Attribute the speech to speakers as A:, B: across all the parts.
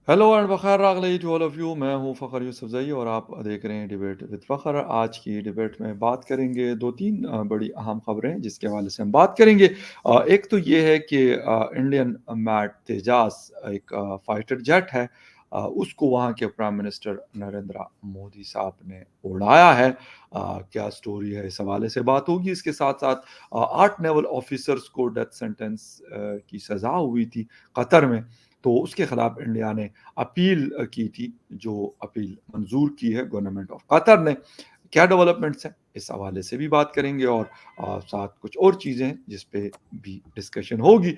A: Hello and फ़खर रागली to all of you. मैं हूँ फ़खर यूसुफ़ज़ई और आप देख रहे हैं डिबेट विद फ़खर। आज की डिबेट में बात करेंगे 2-3 बड़ी अहम खबरें हैं जिसके हवाले से हम बात करेंगे। एक तो ये है कि इंडियन मैट तेजास एक फ़ाइटर जेट है, उसको वहाँ के प्राइम मिनिस्टर नरेंद्र मोदी साहब ने उड़ाया है। क्या स्टोरी है इस हवाले से बात होगी। इसके साथ-साथ 8 नेवल ऑफ़िसर्स को डेथ सेंटेंस की सज़ा हुई थी कतर में। तो उसके खिलाफ इंडिया ने अपील की थी, जो अपील मंजूर की है गवर्नमेंट ऑफ कतर ने। क्या डेवलपमेंट्स हैं इस हवाले से भी बात करेंगे और साथ कुछ और चीज़ें हैं जिस पे भी डिस्कशन होगी।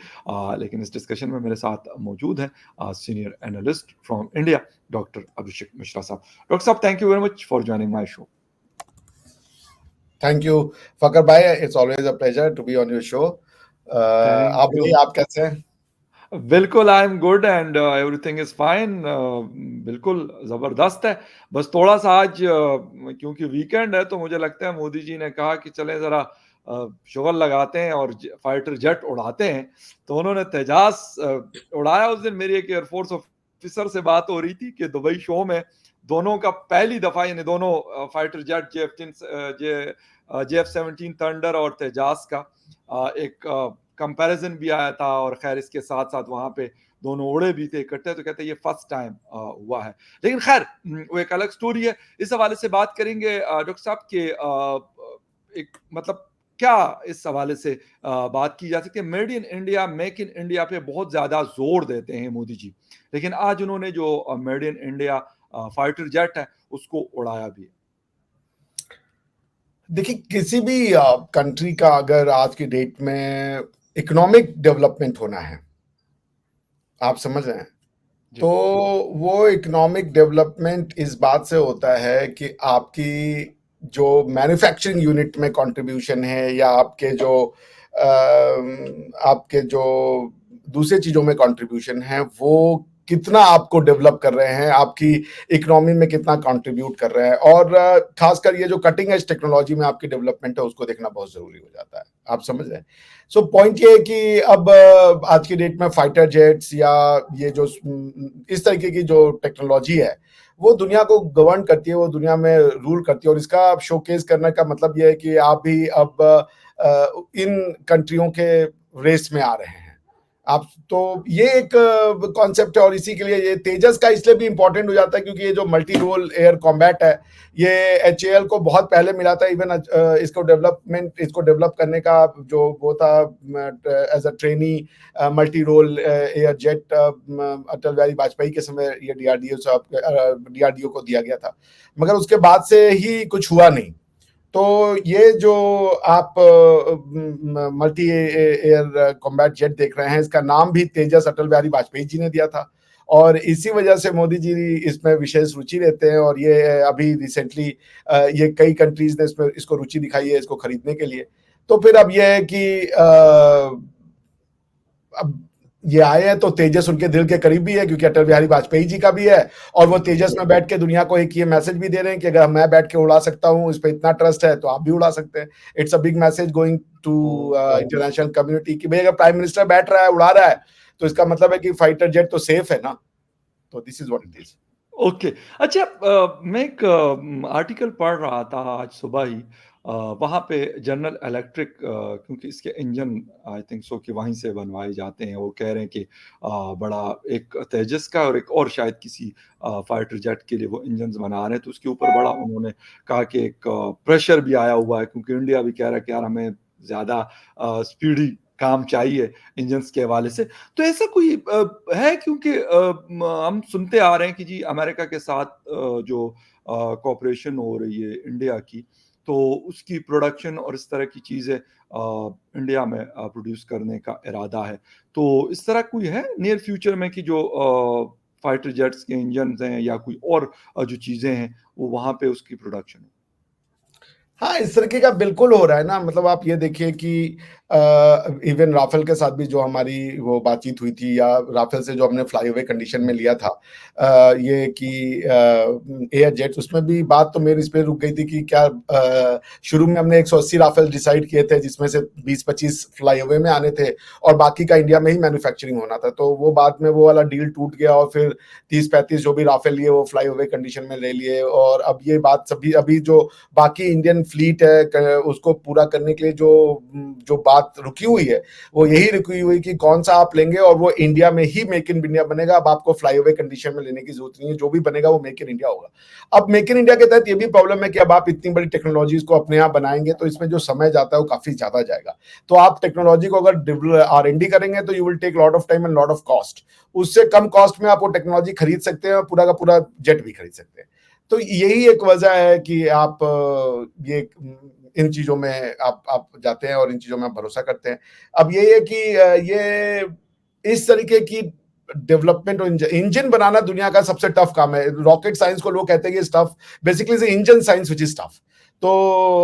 A: लेकिन इस डिस्कशन में मेरे साथ मौजूद हैं senior analyst from India doctor Abhishek Mishra साहब। डॉक्टर साहब, thank you very much for joining my show.
B: Thank you Fakhar भाई, it's always a pleasure to be on your show.
A: Thank
B: आप
A: यू।
B: बताइए, आप कैसे हैं?
A: बिल्कुल, I am good and everything is fine. बिल्कुल ज़बरदस्त है। बस थोड़ा-सा आज क्योंकि वीकेंड है तो मुझे लगता है मोदी जी ने कहा कि चलें ज़रा शुगल लगाते हैं और फाइटर जेट उड़ाते हैं। तो उन्होंने तेजास उड़ाया। उस दिन मेरी एक एयरफोर्स ऑफिसर से बात हो रही थी कि दुबई शो में दोनों का पहली दफ़ा, यानी दोनों फाइटर जेट जेएफ-17 थंडर और तेजास का एक कंपैरिजन भी आया था और खैर इसके साथ-साथ वहाँ पे दोनों उड़े भी थे इकट्ठे। तो कहते हैं ये फर्स्ट टाइम हुआ है। लेकिन खैर वो एक अलग स्टोरी है। इस हवाले से बात करेंगे डॉक्टर साहब के एक मतलब क्या इस हवाले से बात की जा सकती है। Made in India, make in India पे बहुत ज़्यादा ज़ोर देते हैं मोदी जी। लेकिन आज उन्होंने जो made in India fighter jet है उसको उड़ाया भी है।
B: देखिए, किसी भी कंट्री का अगर आज की डेट में इकोनॉमिक डेवलपमेंट होना है, आप समझ रहे हैं,
A: जी।
B: तो वो इकोनॉमिक डेवलपमेंट इस बात से होता है कि आपकी जो मैन्युफैक्चरिंग यूनिट में कंट्रीब्यूशन है या आपके जो दूसरे चीज़ों में कंट्रीब्यूशन है, वो कितना आपको डेवलप कर रहे हैं, आपकी इकोनॉमी में कितना कंट्रीब्यूट कर रहे हैं। और खासकर ये जो कटिंग एज टेक्नोलॉजी में आपकी डेवलपमेंट है, उसको देखना बहुत ज़रूरी हो जाता है। आप समझ रहे हैं? सो पॉइंट ये है कि अब आज की डेट में फाइटर जेट्स या ये जो इस तरीके की जो टेक्नोलॉजी है, वो दुनिया को गवर्न करती है, वो दुनिया में रूल करती है। और इसका शोकेस करने का मतलब ये है कि आप भी अब इन कंट्रियों के रेस में आ रहे हैं। आप तो ये एक कॉन्सेप्ट है और इसी के लिए ये तेजस का इसलिए भी इंपॉर्टेंट हो जाता है क्योंकि ये जो मल्टी रोल एयर कॉम्बैट है, ये एचएएल को बहुत पहले मिला था। इवन इसको डेवलप करने का जो वो था as a trainee multi role air jet, Atal Bihari Vajpayee के समय ये डीआरडीओ को दिया गया था, मगर उसके बाद से ही कुछ हुआ नहीं। तो ये जो आप मल्टी एयर कॉम्बैट जेट देख रहे हैं, इसका नाम भी तेजस अटल बिहारी वाजपेयी जी ने दिया था और इसी वजह से मोदी जी इसमें विशेष रुचि लेते हैं। और ये अभी रिसेंटली ये कई कंट्रीज ने इसको रुचि दिखाई है इसको खरीदने के लिए। तो फिर अब ये है कि अब ये आए हैं तो तेजस उनके दिल के करीब भी है क्योंकि अटल बिहारी वाजपेयी जी का भी है। और वो तेजस में बैठ के दुनिया को एक ये मैसेज भी दे रहे हैं कि अगर मैं बैठ के उड़ा सकता हूँ, इस पे इतना ट्रस्ट है, तो आप भी उड़ा सकते हैं। It's a big message going to international community कि भाई अगर प्राइम मिनिस्टर बैठ रहा है, उड़ा रहा है, तो इसका मतलब है कि फाइटर जेट तो सेफ है ना। तो this is what it is.
A: Okay. अच्छा, मैं एक आर्टिकल पढ़ रहा था आज सुबह ही। वहाँ पे जनरल इलेक्ट्रिक, क्योंकि इसके इंजन आई थिंक सो कि वहीं से बनवाए जाते हैं, वो कह रहे हैं कि बड़ा एक तेजस का और एक और शायद किसी फाइटर जेट के लिए वो इंजन्स बना रहे हैं। तो उसके ऊपर बड़ा उन्होंने कहा कि एक प्रेशर भी आया हुआ है क्योंकि इंडिया भी कह रहा है कि यार हमें ज़्यादा स्पीडी काम चाहिए इंजन्स के हवाले से। तो ऐसा कोई है क्योंकि हम सुनते आ रहे हैं कि जी अमेरिका के साथ जो कॉपरेशन हो रही है इंडिया की, तो उसकी प्रोडक्शन और इस तरह की चीज़ें इंडिया में प्रोड्यूस करने का इरादा है। तो इस तरह कोई है नियर फ्यूचर में कि जो फाइटर जेट्स के इंजन्स हैं या कोई और जो चीज़ें हैं वो वहाँ पे उसकी प्रोडक्शन हो?
B: हाँ, इस तरीके का बिल्कुल हो रहा है ना। मतलब आप ये देखिए कि इवन राफेल के साथ भी जो हमारी वो बातचीत हुई थी, या राफेल से जो हमने फ्लाईओवर कंडीशन में लिया था, ये कि एयर जेट, उसमें भी बात तो मेरी इस पे रुक गई थी कि क्या शुरू में हमने 180 राफेल डिसाइड किए थे, जिसमें से 20-25 फ्लाईओवर में आने थे और बाकी का इंडिया में ही मैन्युफैक्चरिंग होना था। तो वो बाद में वो वाला डील टूट गया और फिर 30-35 जो भी राफेल लिए वो फ्लाईओवर कंडीशन में ले लिए, और अब ये बात सभी अभी जो बाकी इंडियन फ्लीट है उसको पूरा करने के लिए जो बात रुकी हुई है, वो यही रुकी हुई कि कौन सा आप लेंगे, और वो इंडिया में ही मेक इन इंडिया बनेगा। अब आपको फ्लाईओवर कंडीशन में लेने की जरूरत नहीं है, जो भी बनेगा वो मेक इन इंडिया होगा। अब मेक इन इंडिया के तहत ये भी प्रॉब्लम है कि अब आप इतनी बड़ी टेक्नोलॉजीज को अपने यहाँ बनाएंगे तो इसमें जो समय जाता है वो काफी ज्यादा जाएगा। तो आप टेक्नोलॉजी को अगर R&D करेंगे तो you will take lot of time and lot of cost. उससे कम कॉस्ट में आप वो टेक्नोलॉजी खरीद सकते हैं और पूरा का पूरा जेट भी खरीद सकते हैं। तो यही एक वजह है कि आप ये इन चीजों में आप जाते हैं और इन चीजों में आप भरोसा करते हैं। अब ये है कि ये इस तरीके की डेवलपमेंट और इंजन बनाना दुनिया का सबसे टफ काम है। रॉकेट साइंस को लोग कहते हैं कि tough, basically is engine science which is tough. तो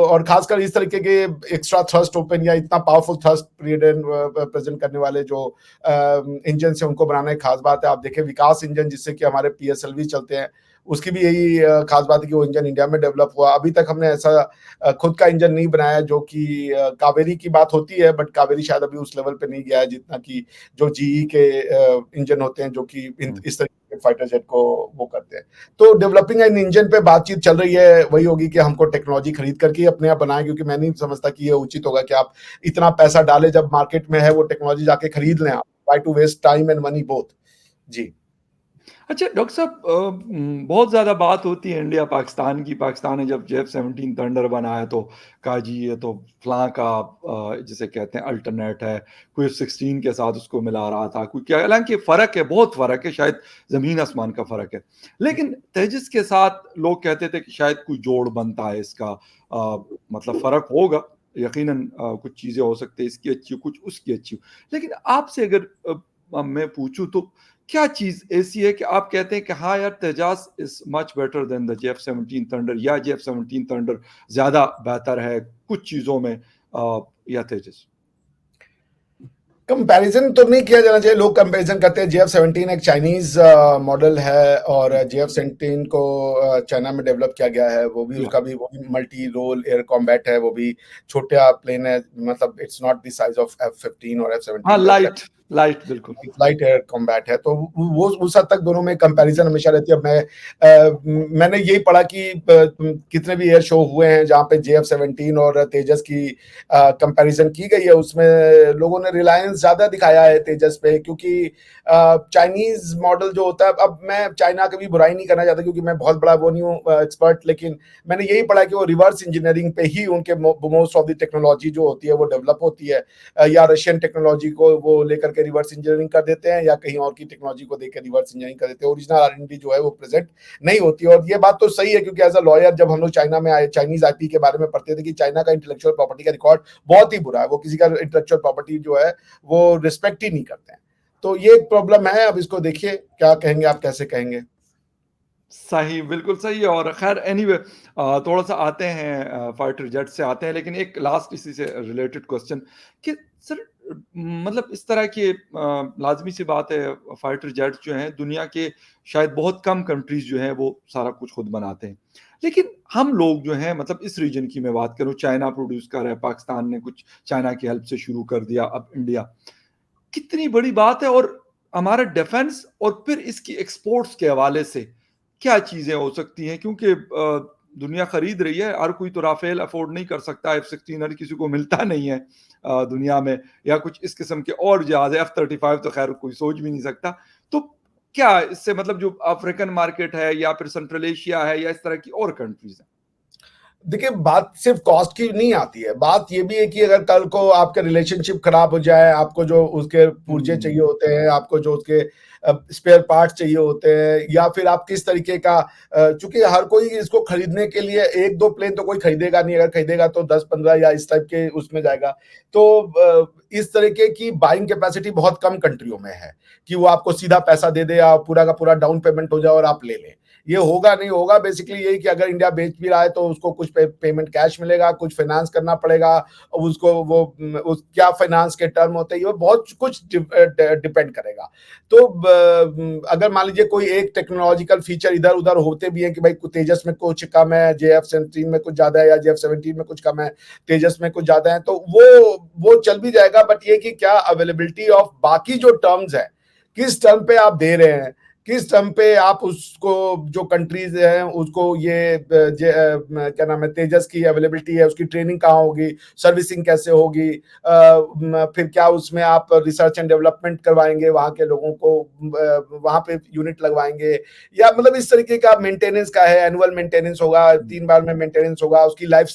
B: और खासकर इस तरीके के एक्स्ट्रा थ्रस्ट ओपन या इतना पावरफुल थ्रस्ट प्रेजेंट करने वाले जो इंजन से उनको बनाना एक खास बात है। आप देखें विकास इंजन जिससे कि हमारे PSLV चलते हैं, उसकी भी यही खास बात है कि वो इंजन इंडिया में डेवलप हुआ। अभी तक हमने ऐसा खुद का इंजन नहीं बनाया, जो कि कावेरी की बात होती है, बट कावेरी शायद अभी उस लेवल पे नहीं गया है जितना कि जो GE के इंजन होते हैं, जो कि इस तरीके के फाइटर जेट को वो करते हैं। तो डेवलपिंग एन इंजन पे बातचीत चल रही है, वही होगी कि हमको टेक्नोलॉजी खरीद करके अपने आप बनाएं, क्योंकि मैं नहीं समझता कि ये उचित होगा कि आप इतना पैसा डालें जब मार्केट में है वो टेक्नोलॉजी जाके खरीद लें आप। Why to waste time and money both. जी।
A: अच्छा डॉक्टर साहब, बहुत ज़्यादा बात होती है इंडिया पाकिस्तान की। पाकिस्तान ने जब J-17 थंडर बनाया तो कहा जी ये तो फलां का जिसे कहते हैं अल्टरनेट है, कोई F-16 के साथ उसको मिला रहा था, कोई क्या, हालांकि फ़र्क है, बहुत फ़र्क है, शायद ज़मीन आसमान का फ़र्क है। लेकिन तेजस के साथ लोग कहते थे कि शायद कोई जोड़ बनता है इसका, मतलब फ़र्क होगा यकीनन, कुछ चीज़ें हो सकती है इसकी अच्छी हो, कुछ उसकी अच्छी हो। लेकिन आपसे अगर मैं पूछूं तो क्या चीज़ ऐसी है कि आप कहते हैं कि हाँ यार, Tejas is much better than the J-17 thunder, या J-17 थंडर ज्यादा बेहतर है कुछ चीजों में, या तेजस?
B: कंपैरिजन तो नहीं किया जाना चाहिए। लोग कंपैरिजन करते हैं। JF-17 एक चाइनीज मॉडल है, और JF-17 को चाइना में डेवलप किया गया है। वो भी
A: या
B: उसका भी वो भी मल्टी रोल एयर कॉम्बैट है। वो भी छोटा प्लेन है, मतलब it's not the size of F-15 और
A: हाँ,
B: F-17 जो
A: लाइट लाइट बिल्कुल।
B: लाइट एयर कॉम्बैट है। तो वो उस हद तक दोनों में कंपैरिजन हमेशा रहती है। मैंने यही पढ़ा कि कितने भी एयर शो हुए हैं जहां पे JF-17 और तेजस की कंपैरिजन की गई है, उसमें लोगों ने रिलायंस ज्यादा दिखाया है तेजस पे, क्योंकि चाइनीज मॉडल जो होता है, अब मैं चाइना की भी बुराई नहीं करना चाहता क्योंकि मैं बहुत बड़ा वो नहीं हूँ एक्सपर्ट, लेकिन मैंने यही पढ़ा कि वो रिवर्स इंजीनियरिंग पे ही उनके मोस्ट ऑफ द टेक्नोलॉजी जो होती है वो डेवलप होती है, या रशियन टेक्नोलॉजी को वो लेकर के रिवर्स इंजीनियरिंग कर देते हैं, या कहीं और की टेक्नोलॉजी को देकर रिवर्स इंजीनियरिंग कर देते हैं। ओरिजिनल R&D जो है वो प्रेजेंट नहीं होती है। और ये बात तो सही है, क्योंकि एज अ लॉयर जब हम लोग चाइना में आए, चाइनीज IP के बारे में पढ़ते थे कि चाइना का इंटेलेक्चुअल प्रॉपर्टी का रिकॉर्ड बहुत ही बुरा है। वो किसी का इंटेलेक्चुअल प्रॉपर्टी जो है वो रिस्पेक्ट ही नहीं करते हैं। तो ये एक प्रॉब्लम है। अब इसको देखिए क्या कहेंगे आप, कैसे कहेंगे।
A: सही, बिल्कुल सही है। और खैर एनीवे, थोड़ा-सा आते हैं फाइटर जेट से आते हैं, लेकिन एक लास्ट इसी से रिलेटेड क्वेश्चन कि सर, मतलब इस तरह की लाज़मी सी बात है, फाइटर जेट्स जो हैं दुनिया के शायद बहुत कम कंट्रीज़ जो हैं वो सारा कुछ खुद बनाते हैं। लेकिन हम लोग जो हैं, मतलब इस रीजन की मैं बात करूँ, चाइना प्रोड्यूस कर रहा है, पाकिस्तान ने कुछ चाइना की हेल्प से शुरू कर दिया, अब इंडिया। कितनी बड़ी बात है, और हमारा डिफेंस और फिर इसकी एक्सपोर्ट्स के हवाले से क्या चीज़ें हो सकती हैं? क्योंकि दुनिया खरीद रही है, हर कोई तो राफेल अफोर्ड नहीं कर सकता, F-16 हर किसी को मिलता नहीं है दुनिया में, या कुछ इस किस्म के और जहाज़, F-35 तो खैर कोई सोच भी नहीं सकता। तो क्या इससे मतलब जो अफ्रीकन मार्केट है या फिर सेंट्रल एशिया है या इस तरह की और कंट्रीज़ हैं?
B: देखिए, बात सिर्फ कॉस्ट की नहीं आती है। बात ये भी है कि अगर कल को आपका रिलेशनशिप खराब हो जाए, आपको जो उसके पुर्जे चाहिए
A: हुँ।
B: होते हैं, आपको जो उसके स्पेयर पार्ट्स चाहिए होते हैं, या फिर आप किस तरीके का चूँकि हर कोई इसको खरीदने के लिए 1-2 प्लेन तो कोई खरीदेगा नहीं, अगर खरीदेगा तो 10-15 या इस टाइप के उसमें जाएगा। तो इस तरीके की बाइंग कैपेसिटी बहुत कम कंट्रियों में है कि वो आपको सीधा पैसा दे दे या पूरा का पूरा डाउन पेमेंट हो जाए और आप ले लें। ये होगा नहीं होगा बेसिकली यही कि अगर इंडिया बेच भी रहा है तो उसको कुछ पेमेंट कैश मिलेगा, कुछ फाइनेंस करना पड़ेगा, उसको वो उस क्या फाइनेंस के टर्म होते हैं, ये बहुत कुछ डिपेंड करेगा। तो अगर मान लीजिए कोई एक टेक्नोलॉजिकल फीचर इधर उधर होते भी हैं कि भाई तेजस में कुछ कम है, JF-17 में कुछ ज्यादा है, या JF-17 में कुछ कम है, तेजस में कुछ ज्यादा है, तो वो चल भी जाएगा। बट ये कि क्या अवेलेबिलिटी ऑफ बाकी जो टर्म्स है, किस टर्म पे आप दे रहे हैं, किस टर्म पे आप उसको, जो कंट्रीज हैं उसको ये क्या नाम है, तेजस की अवेलेबिलिटी है, उसकी ट्रेनिंग कहाँ होगी, सर्विसिंग कैसे होगी, फिर क्या उसमें आप रिसर्च एंड डेवलपमेंट करवाएंगे वहां के लोगों को, वहां पे यूनिट लगवाएंगे, या मतलब इस तरीके का मेंटेनेंस का है, एनुअल मेंटेनेंस होगा, 3 बार में मेंटेनेंस होगा, उसकी लाइफ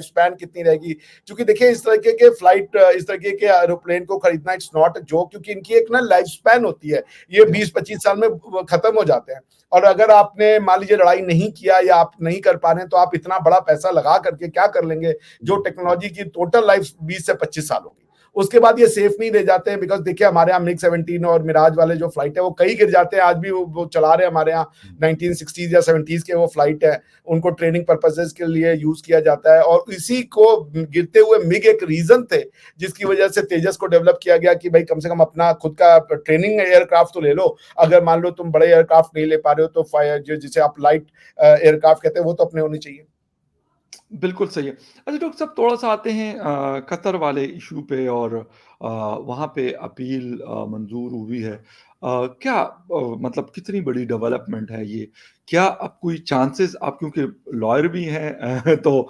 B: स्पैन कितनी रहेगी। क्योंकि देखिए इस तरीके के फ्लाइट, इस तरीके के एरोप्लेन को खरीदना इट्स नॉट अ जोक, क्योंकि इनकी एक ना लाइफ स्पैन होती है, ये 20-25 साल में खत्म हो जाते हैं। और अगर आपने मान लीजिए लड़ाई नहीं किया या आप नहीं कर पा रहे हैं, तो आप इतना बड़ा पैसा लगा करके क्या कर लेंगे, जो टेक्नोलॉजी की टोटल लाइफ 20 से 25 साल होगी। उसके बाद ये सेफ नहीं रह जाते हैं, बिकॉज देखिए हमारे यहाँ MiG-17 और मिराज वाले जो फ्लाइट है वो कई गिर जाते हैं, आज भी वो चला रहे हैं हमारे यहाँ, 1960s या 70s के वो फ्लाइट है, उनको ट्रेनिंग पर्पसेस के लिए यूज किया जाता है। और इसी को गिरते हुए मिग एक रीजन थे जिसकी वजह से तेजस को डेवलप किया गया कि भाई कम से कम अपना खुद का ट्रेनिंग एयरक्राफ्ट तो ले लो, अगर मान लो तुम बड़े एयरक्राफ्ट नहीं ले पा रहे हो तो फायर जिसे आप लाइट एयरक्राफ्ट कहते हैं वो तो अपने होने चाहिए।
A: बिल्कुल सही है। अच्छा डॉक्टर साहब थोड़ा-सा आते हैं कतर वाले इश्यू पे और वहाँ पे अपील मंज़ूर हुई है। क्या मतलब कितनी बड़ी डेवलपमेंट है ये? क्या अब कोई चांसेस आप क्योंकि लॉयर भी हैं तो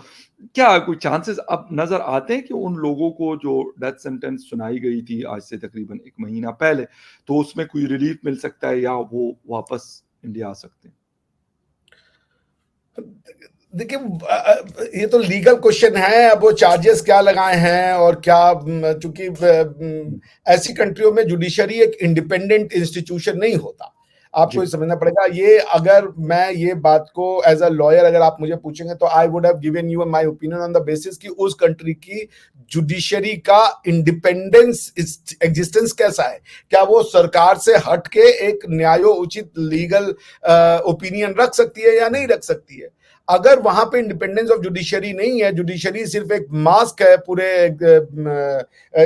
A: क्या कोई चांसेस अब नज़र आते हैं कि उन लोगों को जो डेथ सेंटेंस सुनाई गई थी आज से तकरीबन 1 महीना पहले, तो उसमें कोई रिलीफ़ मिल सकता है या वो वापस इंडिया आ सकते हैं?
B: देखिए ये तो लीगल क्वेश्चन है, अब वो चार्जेस क्या लगाए हैं और क्या, चूंकि ऐसी कंट्रियों में जुडिशरी एक इंडिपेंडेंट इंस्टीट्यूशन नहीं होता, आपको
A: जी।
B: ये समझना पड़ेगा। ये अगर मैं ये बात को एज अ लॉयर अगर आप मुझे पूछेंगे तो I would have given you my opinion on the basis कि उस कंट्री की जुडिशरी का इंडिपेंडेंस एग्जिस्टेंस कैसा है, क्या वो सरकार से हट के एक न्यायोचित लीगल ओपिनियन रख सकती है या नहीं रख सकती है। अगर वहां पे इंडिपेंडेंस ऑफ जुडिशरी नहीं है, जुडिशरी सिर्फ एक मास्क है पूरे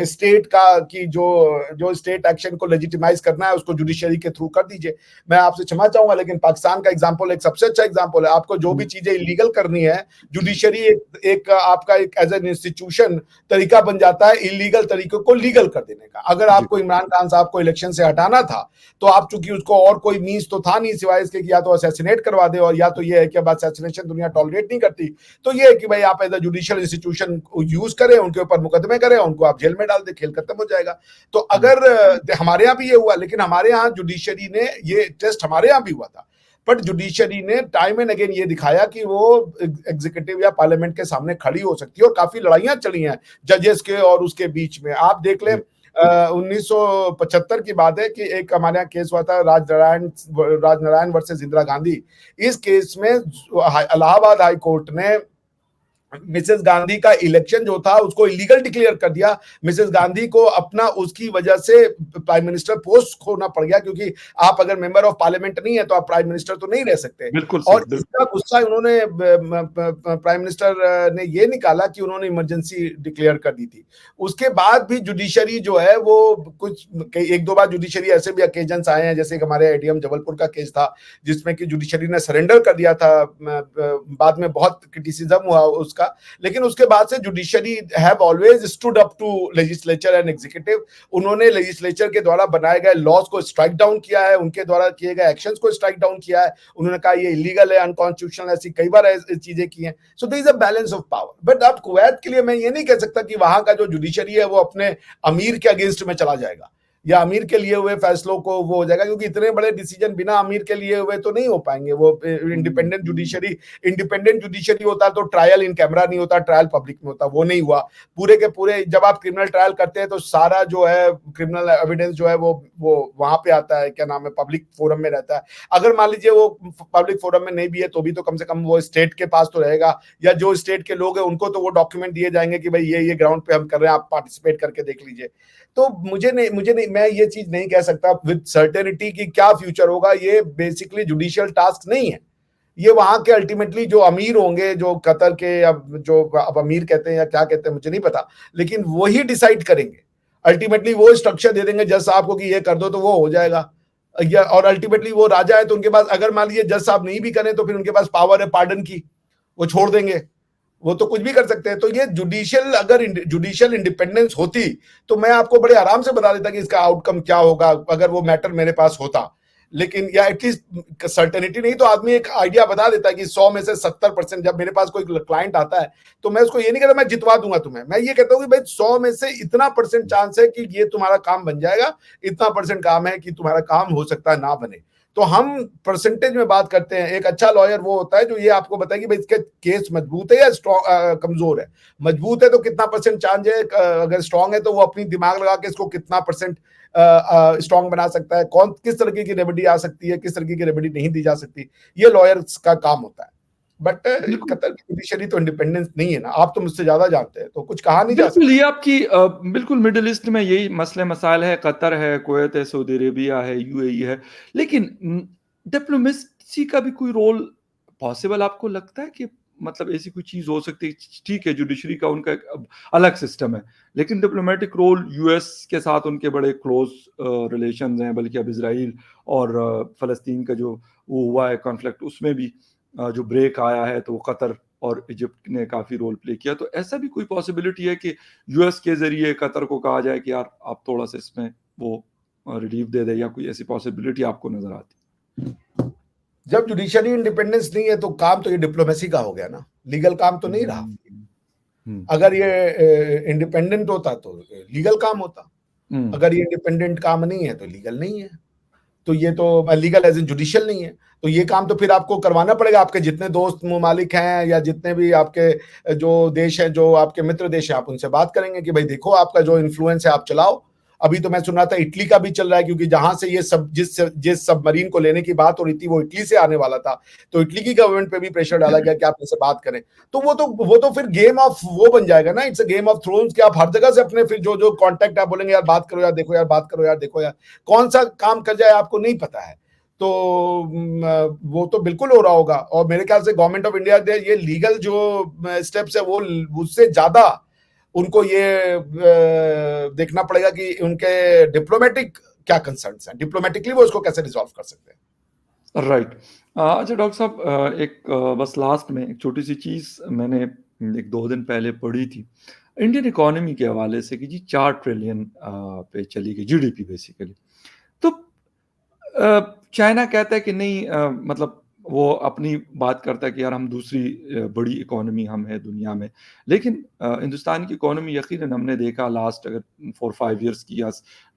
B: स्टेट का, कि जो स्टेट एक्शन को लेजिटिमाइज करना है उसको जुडिशरी के थ्रू कर दीजिए। मैं आपसे क्षमा चाहूंगा लेकिन पाकिस्तान का एग्जांपल एक सबसे अच्छा एग्जांपल है। आपको जो भी चीजें इलीगल करनी है, जुडिशरी एक आपका एक एज एन इंस्टीट्यूशन तरीका बन जाता है इलीगल तरीकों को लीगल कर देने का। अगर
A: जी।
B: आपको इमरान खान साहब को इलेक्शन से हटाना था तो आप चूंकि उसको और कोई मीन्स तो था नहीं सिवाय इसके कि या तो असैसिनेट करवा दे, और या तो ये है कि अब असैसिनेशन दुनिया टॉलरेट नहीं करती, तो ये है कि भाई आप as a judicial institution use करें, उनके ऊपर मुकदमे करें, उनको आप जेल में डाल दे, खेल खत्म हो जाएगा। तो अगर हमारे यहाँ भी ये हुआ, लेकिन हमारे यहाँ जुडिशरी ने ये टेस्ट हमारे यहाँ भी हुआ था, बट जुडिशरी ने टाइम एंड अगेन ये दिखाया कि वो एग्जीक्यूटिव या पार्लियामेंट के सामने खड़ी हो सकती है, और काफी लड़ाइयां चली हैं जजेस के और उसके बीच में। आप देख लें 1975 की बात है कि एक हमारे यहाँ केस हुआ था राजनारायण वर्सेस इंदिरा गांधी। इस केस में इलाहाबाद हाई कोर्ट ने मिसेस गांधी का इलेक्शन जो था उसको इलीगल डिक्लेयर कर दिया। मिसेस गांधी को अपना उसकी वजह से प्राइम मिनिस्टर पोस्ट खोना पड़ गया, क्योंकि आप अगर मेंबर ऑफ पार्लियामेंट नहीं है तो आप प्राइम मिनिस्टर तो नहीं रह सकते।
A: बिल्कुल सही,
B: और इसका गुस्सा उन्होंने प्राइम मिनिस्टर ने ये निकाला कि उन्होंने इमरजेंसी डिक्लेयर कर दी थी। उसके बाद भी जुडिशरी जो है वो कुछ एक दो बार जुडिशरी ऐसे भी अकेजन्स आए हैं, जैसे हमारे एडीएम जबलपुर का केस था जिसमें कि जुडिशरी ने सरेंडर कर दिया था। बाद में बहुत क्रिटिसिज्म हुआ उसका, लेकिन उसके बाद से judiciary have always stood up to legislature and executive. उन्होंने लेजिस्लेचर के द्वारा बनाए गए लॉज को स्ट्राइक डाउन किया है, उनके द्वारा किए गए एक्शंस को स्ट्राइक डाउन किया है। उन्होंने कहा ये इलीगल है, अनकॉन्स्टिट्यूशनल, ऐसी कई बार चीजें की हैं। So there is a balance of power. But अब कुवैत के लिए मैं ये नहीं कह सकता कि वहां का जो जुडिशरी है वो अपने अमीर के अगेंस्ट में चला जाएगा या अमीर के लिए हुए फैसलों को वो हो जाएगा, क्योंकि इतने बड़े डिसीजन बिना अमीर के लिए हुए तो नहीं हो पाएंगे। वो इंडिपेंडेंट जुडिशरी होता तो ट्रायल इन कैमरा नहीं होता, ट्रायल पब्लिक में होता, वो नहीं हुआ। पूरे के पूरे जब आप क्रिमिनल ट्रायल करते हैं तो सारा जो है क्रिमिनल एविडेंस जो है वो वहां पे आता है, क्या नाम है, पब्लिक फोरम में रहता है। अगर मान लीजिए वो पब्लिक फोरम में नहीं भी है तो भी तो कम से कम वो स्टेट के पास तो रहेगा, या जो स्टेट के लोग हैं उनको तो वो डॉक्यूमेंट दिए जाएंगे कि भाई ये ग्राउंड पे हम कर रहे हैं, आप पार्टिसिपेट करके देख लीजिए। तो मुझे नहीं मैं ये चीज नहीं कह सकता विद सर्टेनिटी कि क्या फ्यूचर होगा। ये बेसिकली जुडिशियल टास्क नहीं है, ये वहां के अल्टीमेटली जो अमीर होंगे, जो कतर के, अब अमीर कहते हैं या क्या कहते हैं मुझे नहीं पता, लेकिन वही डिसाइड करेंगे। अल्टीमेटली वो स्ट्रक्चर दे देंगे जज साहब को कि ये कर दो तो वो हो जाएगा। या और अल्टीमेटली वो राजा है तो उनके पास, अगर मान लीजिए जज साहब नहीं भी करें तो फिर उनके पास पावर है पार्डन की, वो छोड़ देंगे, वो तो कुछ भी कर सकते हैं। तो ये जुडिशियल, अगर जुडिशियल इंडिपेंडेंस होती तो मैं आपको बड़े आराम से बता देता कि इसका आउटकम क्या होगा अगर वो मैटर मेरे पास होता। लेकिन या एटलीस्ट सर्टेनिटी नहीं तो आदमी एक आइडिया बता देता है कि 100 में से 70%, जब मेरे पास कोई क्लाइंट आता है तो मैं उसको ये नहीं कहता मैं जितवा दूंगा तुम्हें, मैं ये कहता हूँ कि भाई 100 में से इतना परसेंट चांस है कि ये तुम्हारा काम बन जाएगा, इतना परसेंट काम है कि तुम्हारा काम हो सकता है ना बने। तो हम परसेंटेज में बात करते हैं। एक अच्छा लॉयर वो होता है जो ये आपको बताए कि भाई इसके केस मजबूत है या कमजोर है। मजबूत है तो कितना परसेंट चांस है, अगर स्ट्रांग है तो वो अपनी दिमाग लगा के इसको कितना परसेंट स्ट्रांग बना सकता है, कौन किस तरीके की रेमेडी आ सकती है, किस तरीके की रेमेडी नहीं दी जा सकती, ये लॉयर्स का काम होता है। बट
A: बिल्कुल,
B: कतर की जुडिशरी तो इंडिपेंडेंस नहीं है ना, आप तो मुझसे ज्यादा जानते हैं, तो कुछ कहा नहीं जा
A: बिल्कुल,
B: सकता।
A: ये आपकी बिल्कुल मिडल ईस्ट में यही मसले-मसाइल है, कतर है, कुवैत है, सऊदी अरेबिया है, यूएई है। लेकिन डिप्लोमेसी का भी कोई रोल पॉसिबल आपको लगता है कि मतलब ऐसी कोई चीज़ हो सकती है? ठीक है, जुडिशरी का उनका एक अलग सिस्टम है, लेकिन डिप्लोमैटिक रोल यूएस के साथ उनके बड़े क्लोज़ रिलेशंस हैं, बल्कि अब इज़राइल और फ़लस्तीन का जो वो हुआ है कॉन्फ्लिक्ट, उसमें भी जो ब्रेक आया है, तो कतर और इजिप्ट ने काफ़ी रोल प्ले किया। तो ऐसा भी कोई पॉसिबिलिटी है कि यूएस के ज़रिए कतर को कहा जाए कि यार आप थोड़ा-सा इसमें वो रिलीफ दे दें, या कोई ऐसी पॉसिबिलिटी आपको नज़र आती
B: जब जुडिशरी इंडिपेंडेंस नहीं है तो काम तो ये डिप्लोमेसी का हो गया ना, लीगल काम तो
A: है?
B: नहीं रहा।
A: हुँ,
B: अगर ये इंडिपेंडेंट होता तो लीगल काम होता,
A: हुँ,
B: अगर ये इंडिपेंडेंट काम नहीं है तो लीगल नहीं है। तो ये तो लीगल एज इन जुडिशियल नहीं है, तो ये काम तो फिर आपको करवाना पड़ेगा। आपके जितने दोस्त ममालिक हैं या जितने भी आपके जो देश हैं, जो आपके मित्र देश हैं, आप उनसे बात करेंगे कि भाई देखो आपका जो इन्फ्लुएंस है आप चलाओ। अभी तो मैं सुन रहा था इटली का भी चल रहा है, क्योंकि जहां से ये सब जिस सबमरीन को लेने की बात हो रही थी वो इटली से आने वाला था, तो इटली की गवर्नमेंट पे भी प्रेशर डाला गया कि आप इनसे बात करें। तो वो तो फिर गेम ऑफ वो बन जाएगा ना, it's a game of thrones, कि आप हर जगह से अपने फिर जो जो कॉन्टेक्ट आप बोलेंगे यार बात करो यार, देखो यार बात करो यार, देखो यार कौन सा काम कर जाए आपको नहीं पता है। तो वो तो बिल्कुल हो रहा होगा, और मेरे ख्याल से गवर्नमेंट ऑफ इंडिया ये लीगल जो स्टेप्स है वो उससे ज्यादा उनको ये देखना पड़ेगा कि उनके डिप्लोमेटिक क्या कंसर्न्स हैं, डिप्लोमेटिकली वो उसको कैसे रिजॉल्व कर सकते हैं।
A: राइट। अच्छा डॉक्टर साहब, एक बस लास्ट में एक छोटी-सी चीज़ मैंने 1-2 दिन पहले पढ़ी थी। इंडियन इकोनॉमी के हवाले से कि जी 4 ट्रिलियन पे चली गई जीडीपी बेसिकली। तो चाइना कहता है कि नहीं, मतलब वो अपनी बात करता है कि यार हम दूसरी बड़ी इकोनॉमी हम हैं दुनिया में। लेकिन हिंदुस्तान की इकोनॉमी यकीनन हमने देखा लास्ट अगर 4-5 इयर्स की या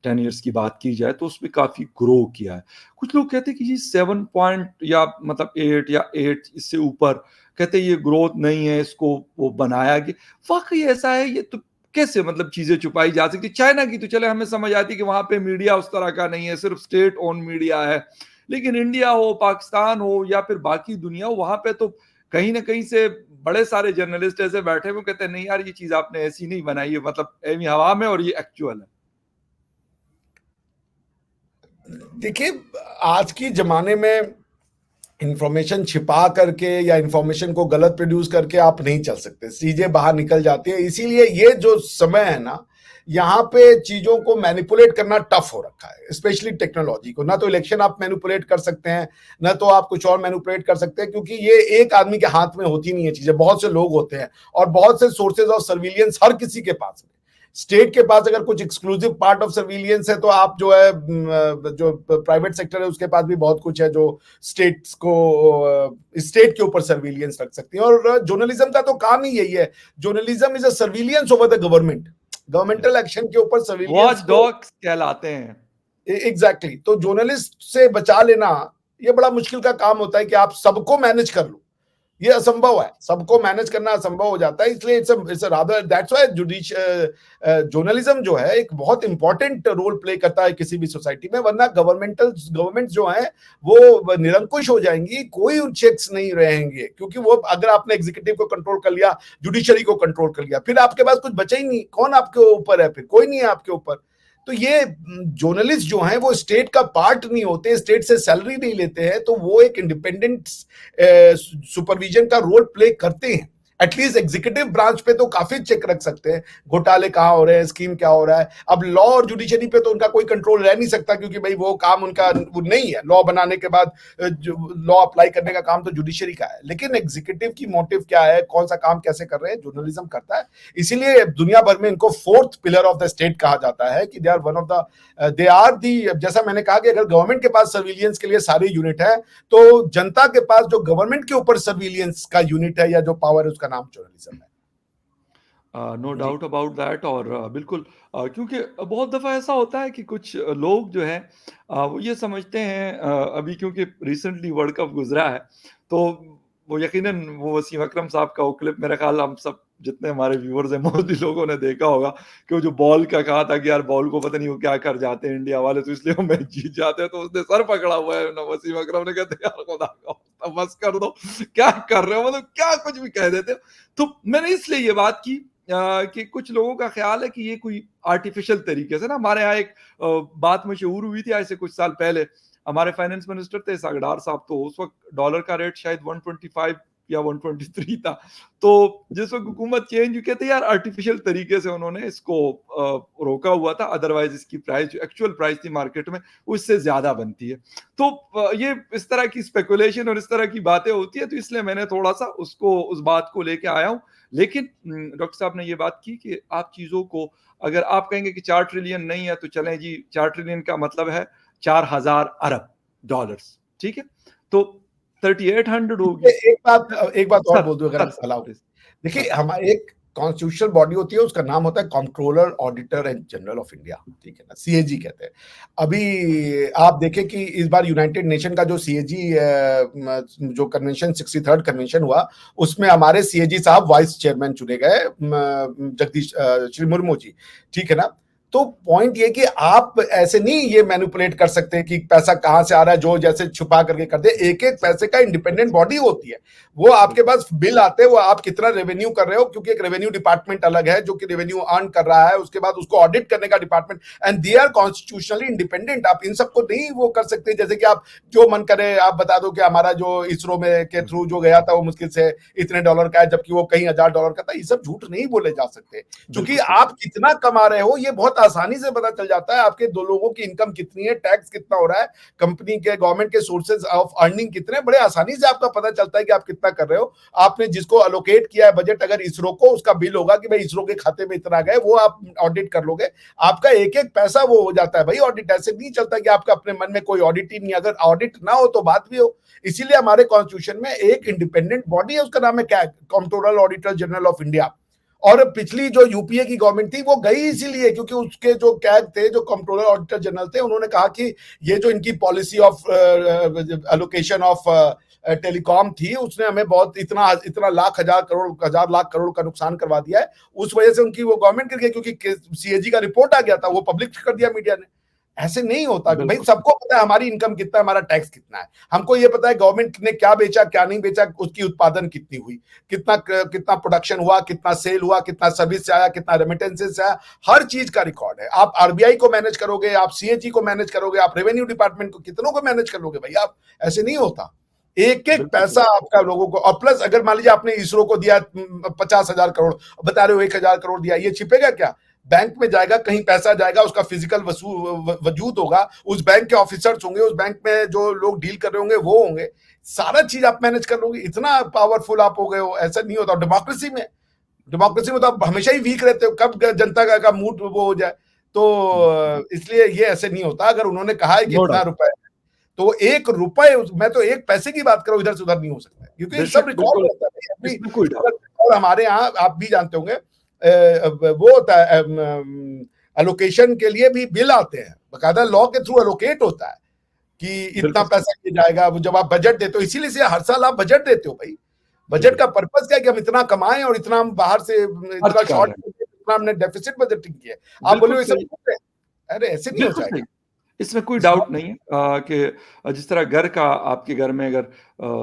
A: 10 इयर्स की बात की जाए तो उसमें काफ़ी ग्रो किया है। कुछ लोग कहते हैं कि जी 7 पॉइंट या मतलब 8 या 8 इससे ऊपर, कहते हैं ये ग्रोथ नहीं है, इसको वो बनाया गया। वाक़ई ऐसा है ये? तो कैसे मतलब चीज़ें छुपाई जा सकती? चाइना की तो चले हमें समझ आती है कि वहाँ पे मीडिया उस तरह का नहीं है, सिर्फ़ स्टेट ओन मीडिया है। लेकिन इंडिया हो, पाकिस्तान हो या फिर बाकी दुनिया हो, वहाँ पे तो कहीं न कहीं से बड़े सारे जर्नलिस्ट ऐसे बैठे हुए कहते हैं नहीं यार ये चीज़ आपने ऐसी नहीं बनाई है, मतलब ऐवें ही हवा में और ये एक्चुअल है।
B: देखिए, आज की जमाने में इंफॉर्मेशन छिपा करके या इंफॉर्मेशन को गलत प्रोड्यूस करके आप नहीं चल सकते, चीजें बाहर निकल जाती है। इसीलिए ये जो समय है ना, यहाँ पे चीजों को मैनिपुलेट करना टफ हो रखा है, स्पेशली टेक्नोलॉजी को। ना तो इलेक्शन आप मैनिपुलेट कर सकते हैं, ना तो आप कुछ और मैनिपुलेट कर सकते हैं, क्योंकि ये एक आदमी के हाथ में होती नहीं है चीजें, बहुत से लोग होते हैं और बहुत से सोर्सेज ऑफ सर्विलियंस हर किसी के पास है। स्टेट के पास अगर कुछ एक्सक्लूसिव पार्ट ऑफ सर्विलियंस है तो आप जो है जो प्राइवेट सेक्टर है उसके पास भी बहुत कुछ है जो स्टेट्स को स्टेट के ऊपर सर्विलियंस रख सकती है। और जर्नलिज्म का तो काम ही यही है, journalism is a surveillance over the government, governmental action के ऊपर सर्विलियंस
A: वॉच
B: को।
A: डॉग्स कहलाते हैं।
B: एग्जैक्टली, तो जर्नलिस्ट से बचा लेना ये बड़ा मुश्किल का काम होता है कि आप सबको मैनेज कर लो, ये असंभव है, सबको मैनेज करना असंभव हो जाता है। इसलिए it's a rather that's why journalism जो है एक बहुत इंपॉर्टेंट रोल प्ले करता है किसी भी सोसाइटी में, वरना गवर्नमेंट जो है वो निरंकुश हो जाएंगी, कोई चेक्स नहीं रहेंगे, क्योंकि वो अगर आपने एग्जीक्यूटिव को कंट्रोल कर लिया, जुडिशरी को कंट्रोल कर लिया, फिर आपके पास कुछ बचा ही नहीं, कौन आपके ऊपर है, फिर कोई नहीं है आपके ऊपर। तो ये जर्नलिस्ट जो हैं वो स्टेट का पार्ट नहीं होते, स्टेट से सैलरी नहीं लेते हैं, तो वो एक इंडिपेंडेंट सुपरविजन का रोल प्ले करते हैं। एटलीस्ट एग्जीक्यूटिव ब्रांच पे तो काफी चेक रख सकते हैं, घोटाले कहाँ हो रहे हैं, स्कीम क्या हो रहा है। अब लॉ और जुडिशरी पे तो उनका कोई कंट्रोल रह नहीं सकता, क्योंकि भाई वो काम उनका वो नहीं है। लॉ बनाने के बाद लॉ अप्लाई करने का काम तो जुडिशरी का है, लेकिन एग्जीक्यूटिव की मोटिव क्या है, कौन सा काम कैसे कर रहे हैं, जर्नलिज्म करता है। इसीलिए दुनिया भर में इनको fourth pillar of the state कहा जाता है कि they are one of the they are the. जैसा मैंने कहा कि अगर गवर्नमेंट के पास सर्विलियंस के लिए सारी यूनिट है, तो जनता के पास जो गवर्नमेंट के ऊपर सर्विलियंस का यूनिट है या जो पावर है, उसका नाम जर्नलिज्म है।
A: नो
B: जी।
A: Doubt about that. और बिल्कुल, क्योंकि बहुत दफ़ा ऐसा होता है कि कुछ लोग जो हैं वो ये समझते हैं, अभी क्योंकि रिसेंटली वर्ल्ड कप गुजरा है, तो वो यकीनन वो वसीम अकरम साहब का वो क्लिप, मेरा ख्याल हम सब जितने हमारे व्यूअर्स हैं मोस्टली लोगों ने देखा होगा, कि वो जो बॉल का कहा था कि यार बॉल को पता नहीं वो क्या कर जाते हैं इंडिया वाले, तो इसलिए वो मैच जीत जाते हैं। तो उसने सर पकड़ा हुआ है ना, वसीम अकरम ने, कहते यार खुदा का वास्ता बस कर दो, क्या कर रहे हो, मतलब क्या कुछ भी कह देते हो। तो मैंने इसलिए ये बात की कि कुछ लोगों का ख्याल है कि ये कोई आर्टिफिशियल तरीके से ना, हमारे यहाँ एक बात मशहूर हुई थी आज से कुछ साल पहले। हमारे फाइनेंस मिनिस्टर थे सागडार साहब, तो उस वक्त डॉलर का रेट शायद 125 या 123 था। तो जिस वक्त हुकूमत चेंज हुई, कहते यार आर्टिफिशियल तरीके से उन्होंने इसको रोका हुआ था, अदरवाइज इसकी प्राइस जो एक्चुअल प्राइस थी मार्केट में उससे ज्यादा बनती है। तो ये इस तरह की स्पेकुलेशन और इस तरह की बातें होती है, तो इसलिए मैंने थोड़ा सा उसको उस बात को लेके आया हूँ। लेकिन डॉक्टर साहब ने ये बात की कि आप चीज़ों को, अगर आप कहेंगे कि 4 ट्रिलियन नहीं है, तो चलें जी, 4 ट्रिलियन का मतलब है 4000 अरब डॉलर्स, ठीक है? तो 3800 होगी।
B: एक बात और
A: सर,
B: बोल दूं, अगर
A: सर,
B: आप
A: सर,
B: अलाउ।
A: प्लीज़।
B: देखिए,
A: सर,
B: हमारे एक कॉन्स्टिट्यूशनल बॉडी होती है, उसका नाम होता है controller auditor and general of India, ठीक है ना, सीएजी कहते हैं। अभी आप देखें कि इस बार यूनाइटेड नेशन का जो सीएजी जो कन्वेंशन 63rd कन्वेंशन हुआ, उसमें हमारे सीएजी साहब वाइस चेयरमैन चुने गए, जगदीश श्री मुर्मू जी, ठीक है ना। तो पॉइंट ये कि आप ऐसे नहीं ये मैनिपुलेट कर सकते कि पैसा कहां से आ रहा है, जो जैसे छुपा करके कर दे। एक एक पैसे का इंडिपेंडेंट बॉडी होती है, वो आपके पास बिल आते हैं, वो आप कितना रेवेन्यू कर रहे हो, क्योंकि एक रेवेन्यू डिपार्टमेंट अलग है जो कि रेवेन्यू अर्न कर रहा है, उसके बाद उसको ऑडिट करने का department, and they are constitutionally independent. आप इन सबको नहीं वो कर सकते, जैसे कि आप जो मन करे आप बता दो कि हमारा जो इसरो में के थ्रू जो गया था वो मुश्किल से इतने डॉलर का है, जबकि वो कई हजार डॉलर का था। ये सब झूठ नहीं बोले जा सकते, क्योंकि
A: बिल्कुल सही।
B: आप कितना कमा रहे हो ये बहुत आसानी से पता चल जाता है। आपके दो लोगों की इनकम कितनी है, टैक्स कितना हो रहा है, कंपनी के गवर्नमेंट के सोर्सेज ऑफ अर्निंग कितने, बड़े आसानी से आपका पता चलता है कि आप कितना कर रहे हो। आपने जिसको अलोकेट किया है बजट, अगर इसरो को, उसका बिल होगा कि भाई इसरो के खाते में इतना गए, वो आप ऑडिट कर लोगे, आपका एक एक पैसा वो हो जाता है भाई ऑडिट। ऐसे नहीं चलता कि आपका अपने मन में कोई ऑडिट ही नहीं, अगर ऑडिट ना हो तो बात भी हो। इसीलिए हमारे कॉन्स्टिट्यूशन में एक इंडिपेंडेंट बॉडी है, उसका नाम है क्या, controller auditor general of India. और पिछली जो यूपीए की गवर्नमेंट थी वो गई इसीलिए क्योंकि उसके जो कैग थे, जो कंट्रोलर ऑडिटर जनरल थे, उन्होंने कहा कि ये जो इनकी policy of allocation of telecom थी, उसने हमें बहुत इतना इतना लाख हजार लाख करोड़ का नुकसान करवा दिया है। उस वजह से उनकी वो गवर्नमेंट गिर गई, क्योंकि सीएजी का रिपोर्ट आ गया था, वो पब्लिक कर दिया मीडिया ने। ऐसे नहीं होता कि भाई,
A: बिल्कुल।
B: सबको पता है हमारी इनकम कितना है, हमारा टैक्स कितना है, हमको ये पता है गवर्नमेंट ने क्या बेचा क्या नहीं बेचा, उसकी उत्पादन कितनी हुई, कितना कितना प्रोडक्शन हुआ, कितना सेल हुआ, कितना सर्विस से आया, कितना रेमिटेंसेस से आया, हर चीज का रिकॉर्ड है। आप आरबीआई को मैनेज करोगे, आप सीएजी को मैनेज करोगे, आप रेवेन्यू डिपार्टमेंट को कितनों को मैनेज कर लोगे भाई आप। ऐसे नहीं होता, एक एक
A: बिल्कुल
B: पैसा
A: सही।
B: आपका लोगों को। और प्लस अगर मान लीजिए आपने इसरो को दिया 50,000 करोड़, बता रहे हो 1,000 करोड़ दिया, ये छिपेगा क्या, बैंक में जाएगा, कहीं पैसा जाएगा, उसका फिजिकल वजूद होगा, उस बैंक के ऑफिसर्स होंगे, उस बैंक में जो लोग डील कर रहे होंगे वो होंगे, सारा चीज आप मैनेज कर लोगे। इतना पावरफुल आप हो गए हो, ऐसा नहीं होता। डेमोक्रेसी में तो आप हमेशा ही वीक रहते हो, कब जनता का मूड वो हो जाए। तो इसलिए ये ऐसे नहीं होता। अगर उन्होंने कहा है कि
A: नो
B: इतना
A: डाउट।
B: रुपए, तो 1 रुपए, मैं तो 1 पैसे की बात करूं, इधर से उधर नहीं हो सकता, क्योंकि सब
A: बेशक,
B: रिकॉर्ड
A: बिल्कुल,
B: रहता है अभी।
A: इसमें कोई डाउट।
B: और हमारे यहाँ आप भी जानते होंगे, वो होता है एलोकेशन के लिए भी बिल आते हैं, बकायदा लॉ के थ्रू एलोकेट होता है कि इतना
A: बिल्कुल सही।
B: पैसा ये जाएगा। जब आप बजट देते हो, इसीलिए से हर साल आप बजट देते हो भाई। बजट का
A: बिल्कुल।
B: पर्पस क्या है कि हम इतना कमाएं और इतना हम बाहर से
A: खर्च
B: इतना
A: कर
B: शॉर्ट,
A: रहे हैं।
B: इतना हमने डेफिसिट बजटिंग किया है। आप
A: बिल्कुल
B: बोले ये सब
A: सही।
B: झूठ है, अरे ऐसे नहीं हो
A: बिल्कुल सही।
B: जाएगा।
A: इसमें कोई
B: इस
A: डाउट
B: बात
A: नहीं है कि जिस तरह घर का आपके घर में अगर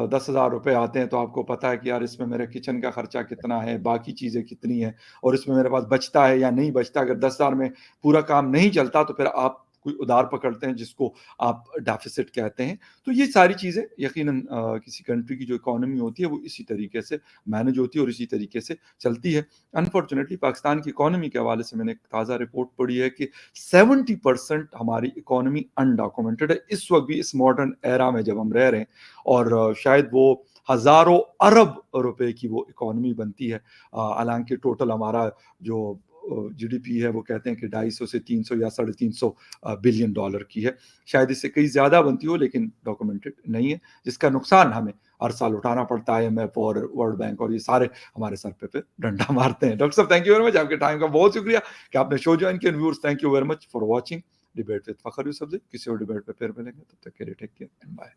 A: 10,000 रुपए आते हैं, तो आपको पता है कि यार इसमें मेरे किचन का खर्चा कितना है, बाकी चीज़ें कितनी हैं और इसमें मेरे पास बचता है या नहीं बचता। अगर 10,000 में पूरा काम नहीं चलता, तो फिर आप कोई उधार पकड़ते हैं, जिसको आप डेफ़िसिट कहते हैं। तो ये सारी चीज़ें यकीनन किसी कंट्री की जो इकोनॉमी होती है, वो इसी तरीके से मैनेज होती है और इसी तरीके से चलती है। अनफॉर्च्युनेटली पाकिस्तान की इकोनॉमी के हवाले से मैंने एक ताज़ा रिपोर्ट पढ़ी है कि 70% हमारी इकोनॉमी अनडॉक्यूमेंटेड है इस वक़्त भी, इस मॉडर्न एरा में जब हम रह रहे हैं, और शायद वो हज़ारों अरब रुपए की वो इकोनॉमी बनती है। हालाँकि टोटल हमारा जो जीडीपी है, वो कहते हैं कि 250 से 300 या साढ़े 300 बिलियन डॉलर की है। शायद इससे कहीं ज़्यादा बनती हो, लेकिन डॉक्यूमेंटेड नहीं है, जिसका नुकसान हमें हर साल उठाना पड़ता है। आईएमएफ और वर्ल्ड बैंक और ये सारे हमारे सर पे डंडा मारते हैं। डॉक्टर साहब, थैंक यू वेरी मच, आपके टाइम का बहुत शुक्रिया कि आपने शो जॉइन किया। Viewers, thank you very much for watching debate with Fakhar Yousafzai. किसी और डिबेट पे फिर मिलेंगे, तब तक के लिए take care and bye.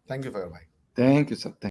B: Thank you फैर भाई।
A: Thank you sir.